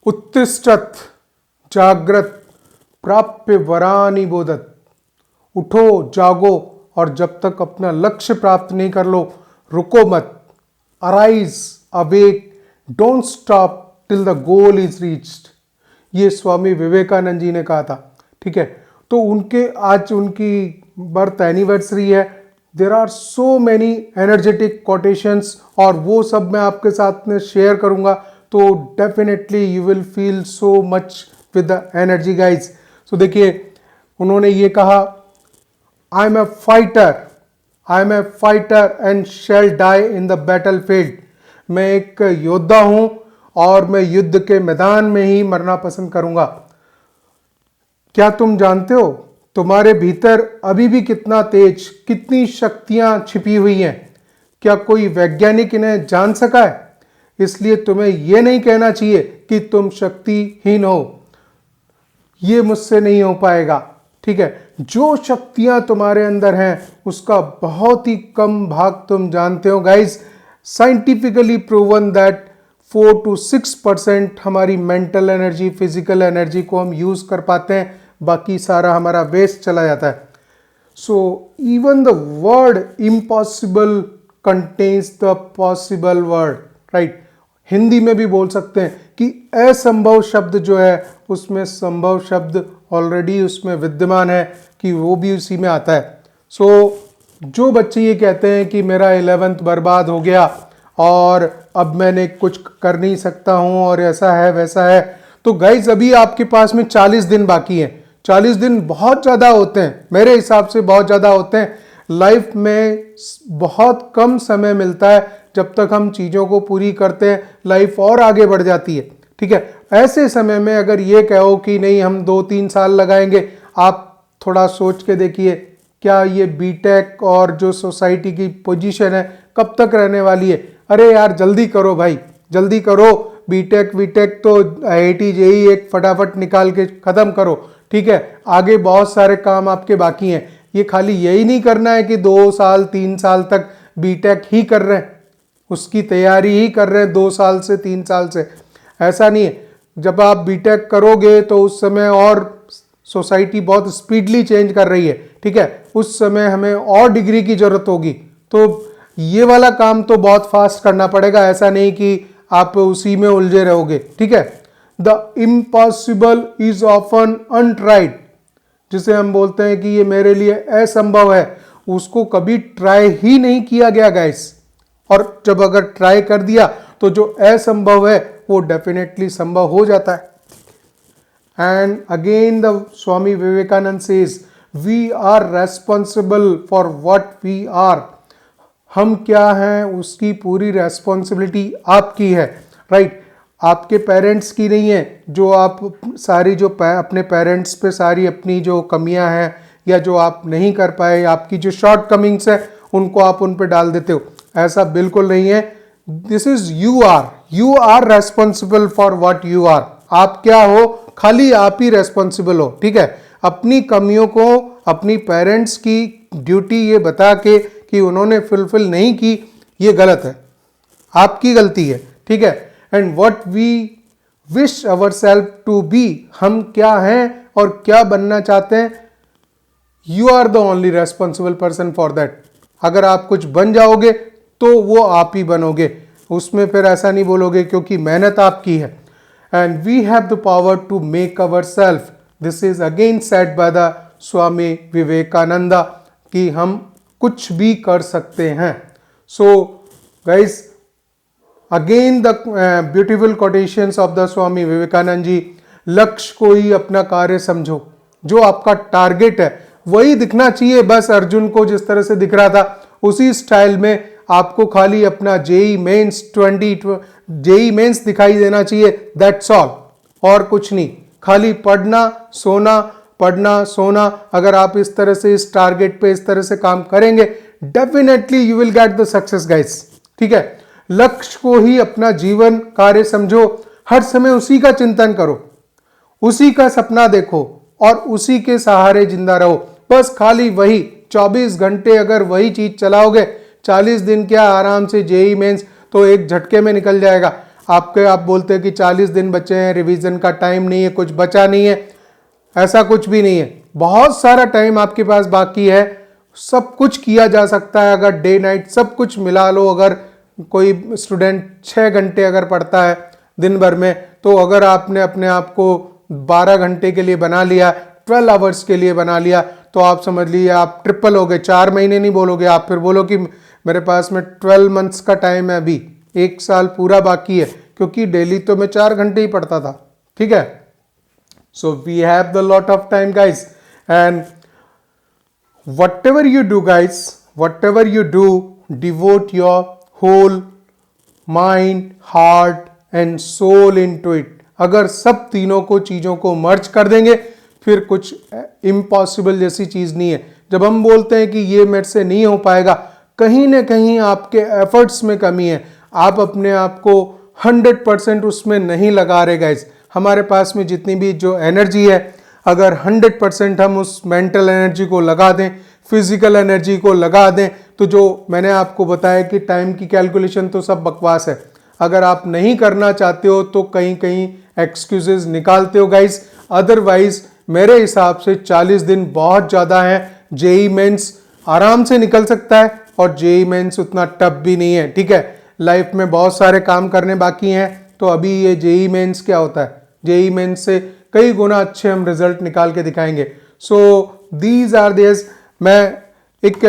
उत्तिष्ठत जाग्रत प्राप्य वरानि बोधत। उठो, जागो और जब तक अपना लक्ष्य प्राप्त नहीं कर लो, रुको मत। Arise, awake, don't stop till the goal is reached. ये स्वामी विवेकानंद जी ने कहा था। ठीक है, तो आज उनकी बर्थ एनिवर्सरी है। There are so many energetic quotations और वो सब मैं आपके साथ में शेयर करूंगा, तो definitely you will feel so much with the energy guys. तो देखिए, उन्होंने ये कहा, I am a fighter and shall die in the battle field. मैं एक योद्धा हूं और मैं युद्ध के मैदान में ही मरना पसंद करूंगा। क्या तुम जानते हो तुम्हारे भीतर अभी भी कितना तेज, कितनी शक्तियां छिपी हुई हैं? क्या कोई वैज्ञानिक इन्हें जान सका है? इसलिए तुम्हें यह नहीं कहना चाहिए कि तुम शक्तिहीन हो। ये मुझसे नहीं हो पाएगा। ठीक है, जो शक्तियां तुम्हारे अंदर हैं उसका बहुत ही कम भाग तुम जानते हो guys. Scientifically proven that 4 to 6% हमारी मेंटल एनर्जी, फिजिकल एनर्जी को हम यूज कर पाते हैं, बाकी सारा हमारा वेस्ट चला जाता है। So even the word impossible contains the possible word, right. Hindi में भी बोल सकते हैं कि असंभव शब्द जो है उसमें संभव शब्द ऑलरेडी उसमें विद्यमान है, कि वो भी उसी में आता है। सो जो बच्चे ये कहते हैं कि मेरा 11th बर्बाद हो गया और अब मैंने कुछ कर नहीं सकता हूं और ऐसा है वैसा है, तो गाइज अभी आपके पास में 40 दिन बाकी हैं। 40 दिन बहुत ज़्यादा होते हैं, मेरे हिसाब से बहुत ज़्यादा होते हैं। लाइफ में बहुत कम समय मिलता है, जब तक हम चीज़ों को पूरी करते हैं लाइफ और आगे बढ़ जाती है। ठीक है, ऐसे समय में अगर ये कहो कि नहीं हम 2-3 साल लगाएंगे, आप थोड़ा सोच के देखिए, क्या ये बीटेक और जो सोसाइटी की पोजीशन है कब तक रहने वाली है? अरे यार जल्दी करो भाई, जल्दी करो। बीटेक वीटेक तो आईआईटी जेई एक फटाफट निकाल के ख़त्म करो। ठीक है, आगे बहुत सारे काम आपके बाकी हैं। ये खाली यही नहीं करना है कि 2 साल 3 साल तक बीटेक ही कर रहे हैं, उसकी तैयारी ही कर रहे हैं 2 साल से 3 साल से। ऐसा नहीं है। जब आप बीटेक करोगे तो उस समय और सोसाइटी बहुत स्पीडली चेंज कर रही है। ठीक है, उस समय हमें और डिग्री की जरूरत होगी, तो ये वाला काम तो बहुत फास्ट करना पड़ेगा। ऐसा नहीं कि आप उसी में उलझे रहोगे। ठीक है, the impossible is often untried, जिसे हम बोलते हैं कि ये मेरे लिए असंभव है, उसको कभी ट्राई ही नहीं किया गया गाइस। और जब अगर ट्राई कर दिया तो जो असंभव है वो डेफिनेटली संभव हो जाता है। And again the Swami Vivekananda says, we are responsible for what we are. हम क्या हैं उसकी पूरी रेस्पॉन्सिबिलिटी आपकी है, राइट। आपके पेरेंट्स की नहीं है। जो आप सारी जो अपने पेरेंट्स पे सारी अपनी जो कमियां हैं या जो आप नहीं कर पाए, आपकी जो शॉर्ट कमिंग्स है, उनको आप उन पे डाल देते हो। ऐसा बिल्कुल नहीं है। This is you are responsible for what you are. आप क्या हो, खाली आप ही रेस्पॉन्सिबल हो। ठीक है, अपनी कमियों को अपनी पेरेंट्स की ड्यूटी ये बता के कि उन्होंने फुलफिल नहीं की, ये गलत है, आपकी गलती है। ठीक है, and what we wish our self to be, हम क्या हैं और क्या बनना चाहते हैं, you are the only responsible person for that. अगर आप कुछ बन जाओगे तो वो आप ही बनोगे, उसमें फिर ऐसा नहीं बोलोगे क्योंकि मेहनत आपकी है। And we have the power to make our self, this is again said by the Swami Vivekananda, कि हम कुछ भी कर सकते हैं। So guys, again the beautiful quotations of the Swami Vivekananda ji, लक्ष्य को ही अपना कार्य समझो। जो आपका टारगेट है वही दिखना चाहिए। बस अर्जुन को जिस तरह से दिख रहा था उसी स्टाइल में आपको खाली अपना जेई मेंस दिखाई देना चाहिए, दैट्स ऑल, और कुछ नहीं। खाली पढ़ना सोना। अगर आप इस तरह से इस टारगेट पे इस तरह से काम करेंगे, definitely you will get the success guys. ठीक है, लक्ष्य को ही अपना जीवन कार्य समझो। हर समय उसी का चिंतन करो, उसी का सपना देखो और उसी के सहारे जिंदा रहो। बस खाली वही 24 घंटे अगर वही चीज चलाओगे, 40 दिन क्या आराम से जेई मेंस तो एक झटके में निकल जाएगा। आप बोलते हैं कि 40 दिन बचे हैं, रिवीजन का टाइम नहीं है, कुछ बचा नहीं है, ऐसा कुछ भी नहीं है। बहुत सारा टाइम आपके पास बाकी है, सब कुछ किया जा सकता है। अगर डे नाइट सब कुछ मिला लो, अगर कोई स्टूडेंट 6 घंटे अगर पढ़ता है दिन भर में, तो अगर आपने अपने आप को 12 घंटे के लिए बना लिया, 12 आवर्स के लिए बना लिया, तो आप समझ लीजिए आप ट्रिपल हो गए। 4 महीने नहीं बोलोगे आप, फिर बोलो कि मेरे पास में 12 मंथ्स का टाइम है, अभी 1 साल पूरा बाकी है, क्योंकि डेली तो मैं 4 घंटे ही पढ़ता था। ठीक है, so we have the lot of time guys, and whatever you do guys, whatever you do, devote your whole mind, heart and soul into it। अगर सब तीनों को चीजों को मर्ज कर देंगे, फिर कुछ इम्पॉसिबल जैसी चीज नहीं है। जब हम बोलते हैं कि ये मेरे से नहीं हो पाएगा, कहीं ना कहीं आपके एफर्ट्स में कमी है, आप अपने आप को 100% उसमें नहीं लगा रहे गाइस। हमारे पास में जितनी भी जो एनर्जी है, अगर 100% हम उस मेंटल एनर्जी को लगा दें, फिजिकल एनर्जी को लगा दें, तो जो मैंने आपको बताया कि टाइम की कैलकुलेशन तो सब बकवास है। अगर आप नहीं करना चाहते हो तो कहीं कहीं एक्सक्यूजेस निकालते हो गाइस। अदरवाइज मेरे हिसाब से 40 दिन बहुत ज़्यादा है। जेई मेंस आराम से निकल सकता है, और जेई मेंस उतना टफ भी नहीं है। ठीक है, लाइफ में बहुत सारे काम करने बाकी हैं, तो अभी ये जेई मेंस क्या होता है, जेई मेंस से कई गुना अच्छे हम रिजल्ट निकाल के दिखाएंगे। So these are this. मैं एक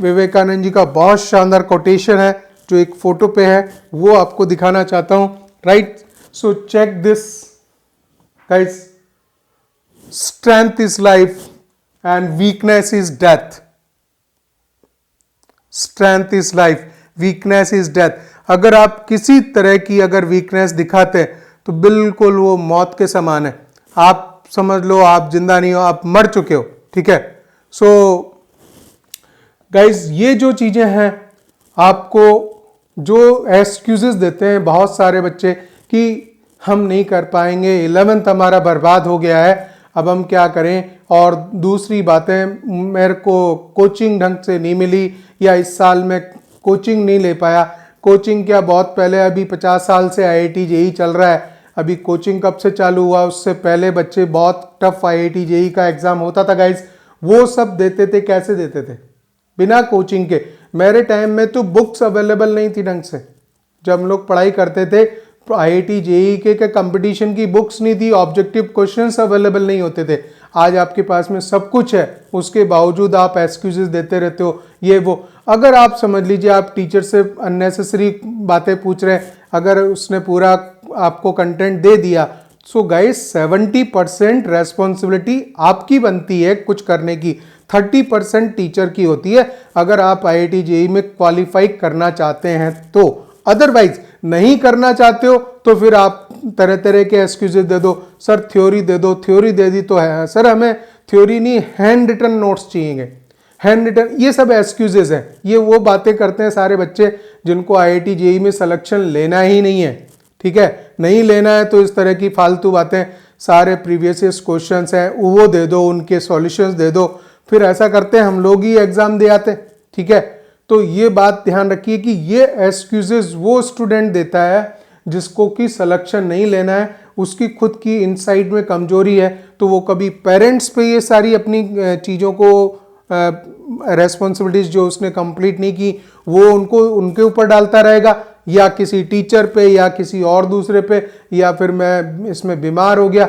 विवेकानंद जी का बहुत शानदार कोटेशन है जो एक फोटो पे है, वो आपको दिखाना चाहता हूं। Right, so check this guys, strength is life and weakness is death. Strength is life, weakness is death. अगर आप किसी तरह की अगर वीकनेस दिखाते हैं तो बिल्कुल वो मौत के समान है। आप समझ लो आप जिंदा नहीं हो, आप मर चुके हो। ठीक है, सो गाइज ये जो चीजें हैं, आपको जो एक्सक्यूजेस देते हैं बहुत सारे बच्चे कि हम नहीं कर पाएंगे, 11th हमारा बर्बाद हो गया है, अब हम क्या करें, और दूसरी बातें मेरे को कोचिंग ढंग से नहीं मिली, या इस साल में कोचिंग नहीं ले पाया। कोचिंग क्या, बहुत पहले, अभी 50 साल से आईआईटी जेईई चल रहा है। अभी कोचिंग कब से चालू हुआ, उससे पहले बच्चे बहुत टफ आईआईटी जेईई का एग्जाम होता था गाइज, वो सब देते थे। कैसे देते थे? बिना कोचिंग के। मेरे टाइम में तो बुक्स अवेलेबल नहीं थी ढंग से। जब हम लोग पढ़ाई करते थे आईआईटी जेईई के कंपटीशन की बुक्स नहीं थी, ऑब्जेक्टिव क्वेश्चंस अवेलेबल नहीं होते थे। आज आपके पास में सब कुछ है, उसके बावजूद आप एक्सक्यूजेस देते रहते हो, ये वो। अगर आप समझ लीजिए आप टीचर से अननेसेसरी बातें पूछ रहे हैं, अगर उसने पूरा आपको कंटेंट दे दिया, सो गाइस 70% रेस्पॉन्सिबिलिटी आपकी बनती है कुछ करने की, 30% टीचर की होती है, अगर आप आईआईटी जेईई में क्वालिफाई करना चाहते हैं तो। अदरवाइज नहीं करना चाहते हो तो फिर आप तरह तरह के एक्सक्यूजेस दे दो, सर थ्योरी दे दो, थ्योरी दे दी तो है सर, हमें थ्योरी नहीं, हैंड रिटन नोट्स चाहिए, हैंड रिटन। ये सब एक्सक्यूजेस हैं, ये वो बातें करते हैं सारे बच्चे जिनको आईआईटी जेईई में सिलेक्शन लेना ही नहीं है। ठीक है, नहीं लेना है तो इस तरह की फालतू बातें, सारे प्रीवियस क्वेश्चंस हैं वो दे दो, उनके सॉल्यूशंस दे दो, फिर ऐसा करते हैं हम लोग ही एग्जाम दे आते। ठीक है, तो ये बात ध्यान रखिए कि ये एक्सक्यूजेस वो स्टूडेंट देता है जिसको कि सिलेक्शन नहीं लेना है, उसकी खुद की इनसाइड में कमजोरी है, तो वो कभी पेरेंट्स पे ये सारी अपनी चीज़ों को रेस्पॉन्सिबिलिटीज जो उसने कंप्लीट नहीं की वो उनके ऊपर डालता रहेगा, या किसी टीचर पे, या किसी और दूसरे पे, या फिर मैं इसमें बीमार हो गया।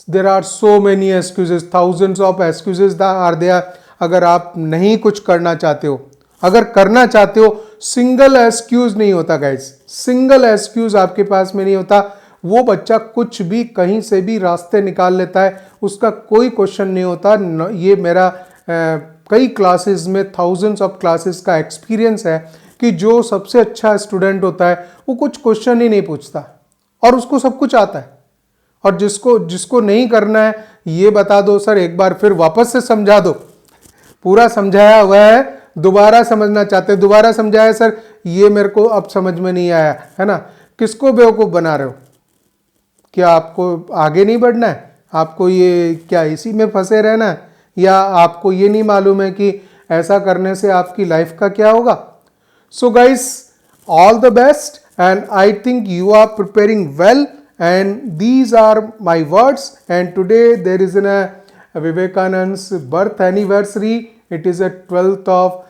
There are so many excuses, thousands of excuses are there. अगर आप नहीं कुछ करना चाहते हो, अगर करना चाहते हो, सिंगल एक्सक्यूज नहीं होता गाइस, सिंगल एक्सक्यूज आपके पास में नहीं होता। वो बच्चा कुछ भी कहीं से भी रास्ते निकाल लेता है, उसका कोई क्वेश्चन नहीं होता। ये मेरा कई क्लासेस में, थाउजेंड्स ऑफ क्लासेस का एक्सपीरियंस है कि जो सबसे अच्छा स्टूडेंट होता है वो कुछ क्वेश्चन ही नहीं पूछता और उसको सब कुछ आता है। और जिसको नहीं करना है ये बता दो सर, एक बार फिर वापस से समझा दो, पूरा समझाया हुआ है, दोबारा समझना चाहते, दोबारा समझाया सर ये मेरे को अब समझ में नहीं आया, है ना। किसको बेवकूफ़ बना रहे हो? क्या आपको आगे नहीं बढ़ना है? आपको ये क्या इसी में फंसे रहना है? या आपको ये नहीं मालूम है कि ऐसा करने से आपकी लाइफ का क्या होगा? So guys, all the best and I think you are preparing well, and these are my words. And today there is a Vivekananda's birth anniversary. It is a 12th of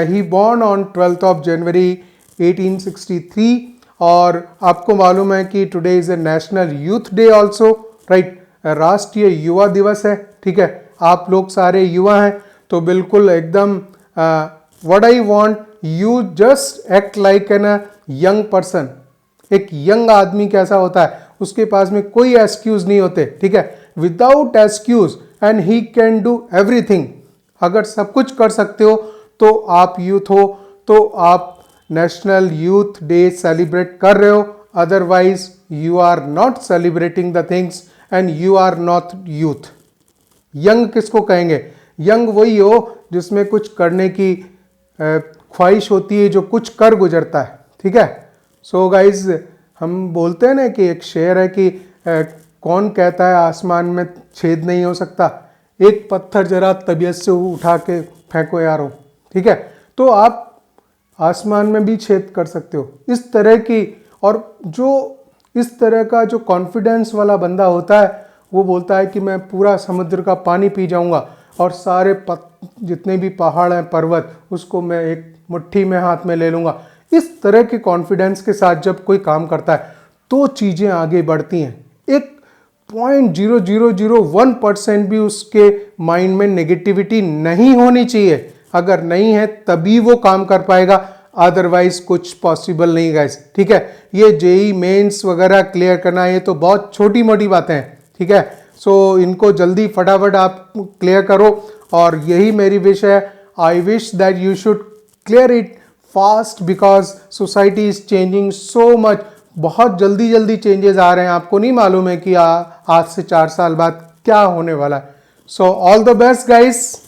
he born on 12th of January 1863. और आपको मालूम है कि today is a national youth day also, right, राष्ट्रीय युवा दिवस है, ठीक है। आप लोग सारे युवा हैं, तो बिल्कुल एकदम what I want you just act like an young person. एक यंग आदमी कैसा होता है, उसके पास में कोई एक्सक्यूज नहीं होते, ठीक है, without excuse, and he can do everything. अगर सब कुछ कर सकते हो तो आप यूथ हो, तो आप नेशनल यूथ डे सेलिब्रेट कर रहे हो, otherwise you are not celebrating the things and you are not youth. Young किसको कहेंगे? यंग वही हो जिसमें कुछ करने की ख्वाहिश होती है, जो कुछ कर गुजरता है, ठीक है। सो गाइज, हम बोलते हैं ना कि एक शेर है कि कौन कहता है आसमान में छेद नहीं हो सकता, एक पत्थर जरा तबीयत से उठा के फेंको यारो, ठीक है। तो आप आसमान में भी छेद कर सकते हो, इस तरह की। और जो इस तरह का जो कॉन्फिडेंस वाला बंदा होता है, वो बोलता है कि मैं पूरा समुद्र का पानी पी जाऊंगा और सारे जितने भी पहाड़ हैं, पर्वत, उसको मैं एक मुट्ठी में हाथ में ले लूंगा। इस तरह के कॉन्फिडेंस के साथ जब कोई काम करता है तो चीज़ें आगे बढ़ती हैं। एक 0.0001% भी उसके माइंड में नेगेटिविटी नहीं होनी चाहिए। अगर नहीं है तभी वो काम कर पाएगा, अदरवाइज कुछ पॉसिबल नहीं गाइस, ठीक है। ये जेई मेंस वगैरह क्लियर करना, ये तो बहुत छोटी मोटी बातें हैं, ठीक है। सो इनको जल्दी फटाफट आप क्लियर करो, और यही मेरी विश है। I wish that you should clear it fast, because society is changing so much. बहुत जल्दी जल्दी चेंजेस आ रहे हैं, आपको नहीं मालूम है कि आज से 4 साल बाद क्या होने वाला है। So all the best guys.